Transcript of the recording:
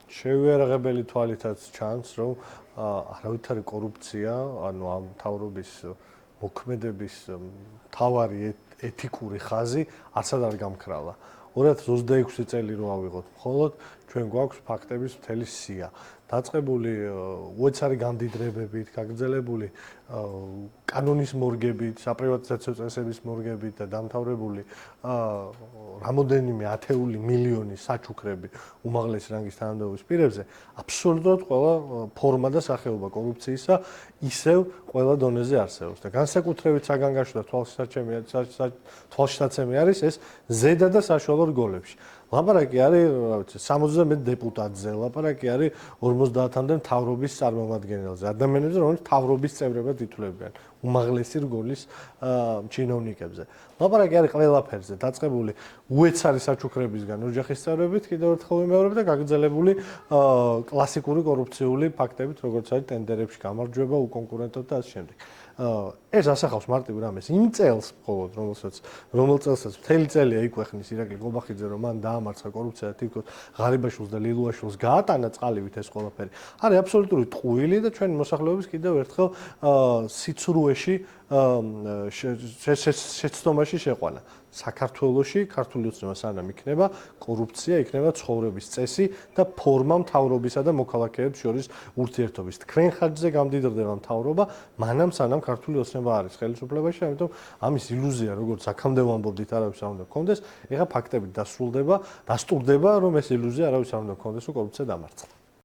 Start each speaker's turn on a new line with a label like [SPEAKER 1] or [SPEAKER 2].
[SPEAKER 1] შევიარაღებელი თვალითაც ჩანს, რომ არავითარი კორუფცია, ანუ ამ მთავრობის მოქმედების მთავარი ეთიკური ხაზი არცად არ გამქრალა. 2026 წელი რო ავიღოთ, მხოლოდ ჩვენ გვაქვს ფაქტების მთელი სია. დაწყებული უეცარი გამდიდრებებით, გაგრძელებული კანონის მორგებით, საპრივატიზაციო წესების მორგებით და დამთავრებული რამოდენიმე ათეული მილიონი საჩუქრები უმაღლესი რანგის თანამდებობის პირებზე, აბსოლუტურად ყველა ფორმა და სახეობა კორუფციისა ისევ ყველა დონეზე არსებობს და განსაკუთრებით საგანგაშო და თვალშისაცემი არის ეს ზედა და საშუალო რგოლებში. ლაპარაკი არის, რა ვიცი, 70 დეპუტატზე, ლაპარაკი არის 50-მდე მთავრობის წარმომადგენელზე, ადამიანებზე, რომლებიც მთავრობის წევრებად ითვლებიან, უმაღლესი რგოლის ჩინოვნიკებზე. ლაპარაკი არის ყველაფერზე, დაწყებული უეცარი საჩუქრებისგან ოჯახის წევრებით, კიდევ ერთხელ ვიმეორებ და გაგრძელებული კლასიკური კორუფციული ფაქტებით, როგორც არის ტენდერებში გამარჯვება, უკონკურენტოდ და ასე შემდეგ. ეს ასახავს მარტივ რამეს იმ წელს მხოლოდ, რომელ წელსაც მთელი წელია იქვეხნის ირაკლი ყობახიძე, რომ მან დაამარცხა კორუფცია და თვითონ ღარიბაშვილს და ლილუაშვილს გაატანა წყალივით ეს ყველაფერი. არის აბსოლუტური ტყუილი და ჩვენი მოსახლეობის კიდევ ერთხელ სიცრუეში შეცდომაში შეყვანა. საქართველოში ქართული ოცნება სანამ იქნება კორუფცია, იქნება ცხოვრების წესი და ფორმა მთავრობისა და მოქალაქეებს შორის ურთიერთობის. თქვენ ხარჯზე გამდიდრდება მთავრობა, მანამ სანამ ქართული ოცნება არის ხელისუფლებაში, ამიტომ ამის ილუზია, როგორც აქამდე ვამბობდით, არავის არ უნდა გქონდეს, ეხლა ფაქტებით დასტურდება, რომ ეს ილუზია არავის არ უნდა გქონდეს, რომ კორუფცია დამარცხდა.